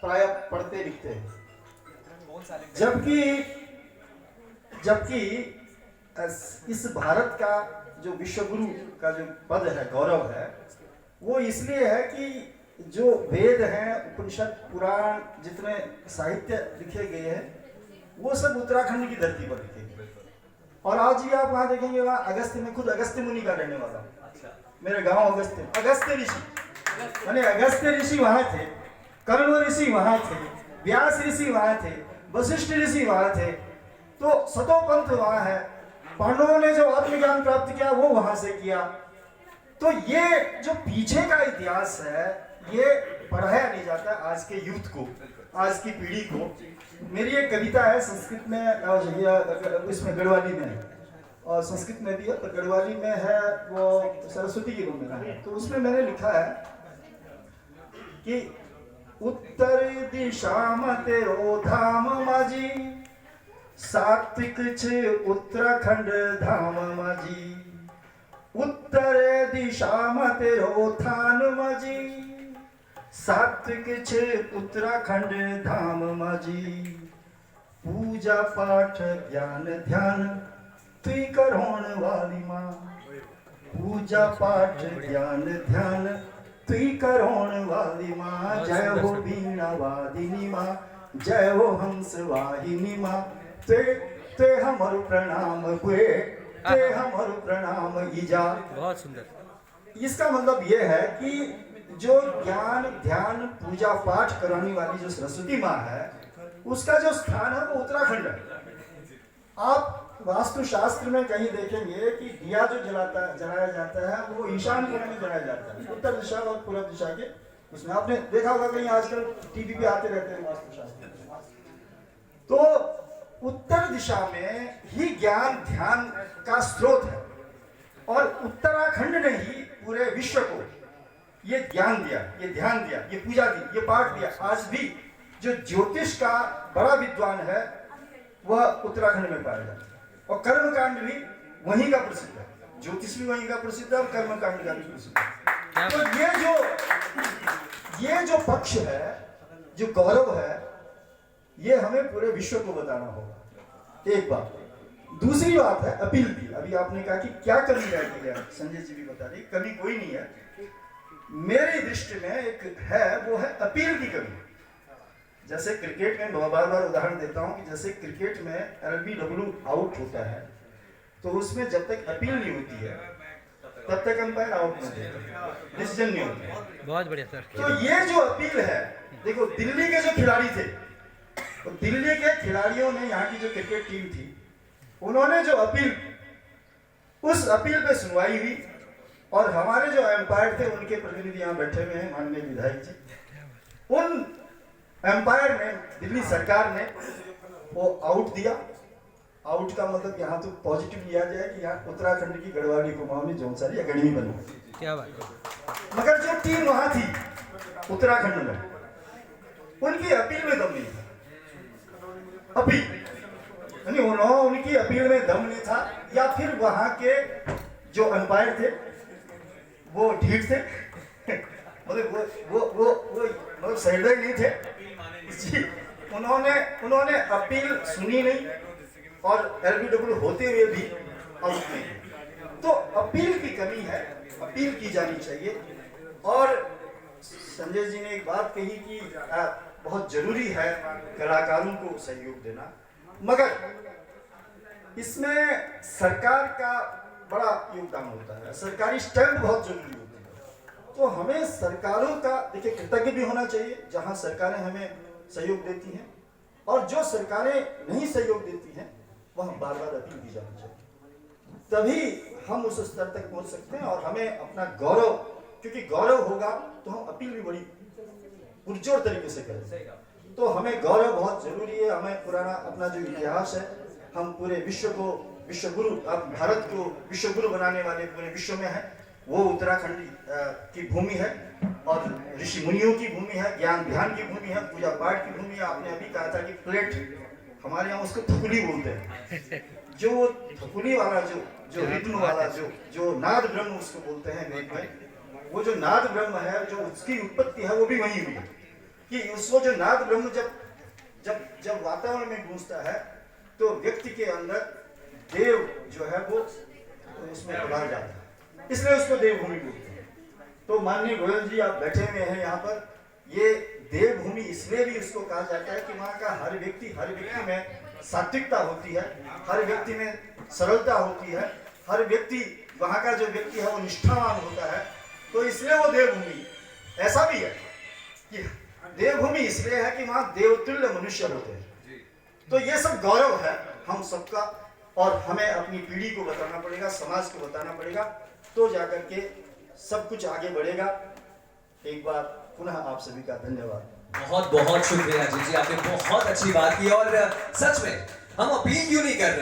प्राय पढ़ते लिखते हैं। जबकि इस भारत का जो विश्वगुरु का जो पद है, गौरव है, वो इसलिए है कि जो वेद हैं, उपनिषद, पुराण, जितने साहित्य लिखे गए हैं, वो सब उत्तराखंड की धरती पर लिखे गए। और आज भी आप वहाँ देखेंगे, वहाँ अगस्त्य में, खुद अगस्त्य मुनि का रहने वाला, मेरे गांव अगस्त्य ऋषि, यानी अगस्त्य ऋषि वहाँ थे, कर्ण ऋषि वहाँ थे, व्यास ऋषि वहाँ थे, वशिष्ठ ऋषि वहाँ थे, तो सतोपंथ वहाँ है। पांडवों ने जो आत्मज्ञान प्राप्त किया वो वहां से किया। तो ये जो पीछे का इतिहास है, ये पढ़ाया नहीं जाता आज के यूथ को, आज की पीढ़ी को। मेरी एक कविता है संस्कृत में, इसमें गढ़वाली में है, और संस्कृत में भी है, पर गढ़वाली में है, वो सरस्वती की रूप में है। तो उसमें मैंने लिखा है कि उत्तर दिशा में तेरो धाम माजी, सात्विक छे उत्तराखंड धाम माजी, उत्तर दिशा में तेरो थान माजी, सात्विक छे उत्तराखंड धाम माजी, पूजा पाठ ज्ञान ध्यान तुई करोण वाली माँ, पूजा पाठ ज्ञान ध्यान तुई करोण वाली माँ, जय हो बीणा वादिनी माँ, जय हो हंस वाहिनी माँ, ते हमरु प्रणाम हुए, ते हमरु प्रणाम ईजा। बहुत सुंदर। इसका मतलब ये है कि जो ज्ञान ध्यान पूजा पाठ कराने वाली जो सरस्वती माँ है, उसका जो स्थान है वो उत्तराखंड है। आप वास्तुशास्त्र में कहीं देखेंगे कि दिया जो जलाया जाता है वो ईशान कोने में जलाया जाता है, उत्तर दिशा और पूर्व दिशा के उसमें। आपने देखा होगा कहीं आजकल टीवी पे आते रहते हैं वास्तुशास्त्र। तो उत्तर दिशा में ही ज्ञान ध्यान का स्रोत है, और उत्तराखंड ने ही पूरे विश्व को ये ज्ञान दिया, ये ध्यान दिया, ये पूजा दी, ये पाठ दिया। आज भी जो ज्योतिष का बड़ा विद्वान है वह उत्तराखंड में पाया जाता है, और कर्मकांड भी वहीं का प्रसिद्ध है, ज्योतिष भी वहीं का प्रसिद्ध है और कर्मकांड का भी प्रसिद्ध है। तो ये जो पक्ष है, जो गौरव है, ये हमें पूरे विश्व को बताना होगा। एक बात। दूसरी बात है अपील की। अभी आपने कहा कि क्या कमी रह गई है, संजय जी भी बता रहे, कमी कोई नहीं है। मेरी दृष्टि में एक है, वो है अपील की कमी। जैसे क्रिकेट में बार बार उदाहरण देता हूं कि जैसे क्रिकेट में एलबीडब्ल्यू आउट होता है, तो उसमें जब तक अपील नहीं होती है तब तक अंपायर आउट नहीं देता, डिसीजन नहीं होता। बहुत बढ़िया सर। तो ये जो अपील है, देखो दिल्ली के जो खिलाड़ी थे, तो दिल्ली के खिलाड़ियों ने, यहाँ की जो क्रिकेट टीम थी, उन्होंने जो अपील, उस अपील पे सुनवाई हुई, और हमारे जो एम्पायर थे उनके प्रतिनिधि यहाँ बैठे हुए हैं, माननीय विधायक जी, उन एम्पायर ने, दिल्ली सरकार ने वो आउट दिया। आउट का मतलब यहाँ तो पॉजिटिव लिया जाए कि यहाँ उत्तराखंड की गढ़वाली कुमाऊं में जौनसारी अकेडमी बनी। क्या बात है। मगर जो टीम वहां थी उत्तराखंड में, उनकी अपील में दम नहीं था। अपील यानी उनकी अपील में दम नहीं था, या फिर वहां के जो अंपायर थे वो ढीठ थे, मतलब सहृदय नहीं थे। उन्होंने अपील सुनी नहीं, और एलबीडब्ल्यू होते हुए भी आउट नहीं। तो अपील की कमी है, अपील की जानी चाहिए। और संजय जी ने एक बात कही कि बहुत जरूरी है कलाकारों को सहयोग देना, मगर इसमें सरकार का बड़ा योगदान होता है, सरकारी स्टैंप बहुत जरूरी होती है। तो हमें सरकारों का, देखिए, कृतज्ञ भी होना चाहिए जहां सरकारें हमें सहयोग देती हैं, और जो सरकारें नहीं सहयोग देती हैं वह बार बार अपील की जानी चाहिए। तभी हम उस स्तर तक पहुंच सकते हैं, और हमें अपना गौरव, क्योंकि गौरव होगा तो हम अपील भी बड़ी पुरजोर तरीके से करें। तो हमें गौरव बहुत जरूरी है। हमें पुराना अपना जो इतिहास है, हम पूरे विश्व को विश्वगुरु, अब भारत को विश्वगुरु बनाने वाले पूरे विश्व में है, वो उत्तराखंड की भूमि है, और ऋषि मुनियों की भूमि है, ज्ञान ध्यान की भूमि है, पूजा पाठ की भूमि है। आपने अभी कहा था कि प्लेट, हमारे यहाँ उसको थकुली बोलते हैं, जो थकुली वाला, जो रिद्म वाला, जो नाद ब्रह्म उसको बोलते हैं वेद में, वो जो नाद ब्रह्म है, जो उसकी उत्पत्ति है वो भी वहीं हुई है। कि उसको जो नाद ब्रह्म जब जब जब वातावरण में गूंजता है तो व्यक्ति के अंदर देव जो है वो उसमें उभर जाता है, इसलिए उसको देवभूमि बोलते हैं। तो माननीय गोयल जी आप बैठे हुए हैं यहाँ पर, ये देवभूमि इसलिए भी उसको कहा जाता है कि वहाँ का हर व्यक्ति में सात्विकता होती है, हर व्यक्ति में सरलता होती है, हर व्यक्ति वहाँ का जो व्यक्ति है वो निष्ठावान होता है, तो इसलिए वो देवभूमि। ऐसा भी है कि देवभूमि इसलिए है कि वहाँ देवतुल्य मनुष्य होते हैं। तो ये सब गौरव है हम सबका, और हमें अपनी पीढ़ी को बताना पड़ेगा, समाज को बताना पड़ेगा, तो जाकर के सब कुछ आगे बढ़ेगा। एक बार पुनः आप सभी का धन्यवाद। बहुत बहुत शुक्रिया जी, आपने बहुत अच्छी बात की। और सच में हम अपील क्यों नहीं कर रहे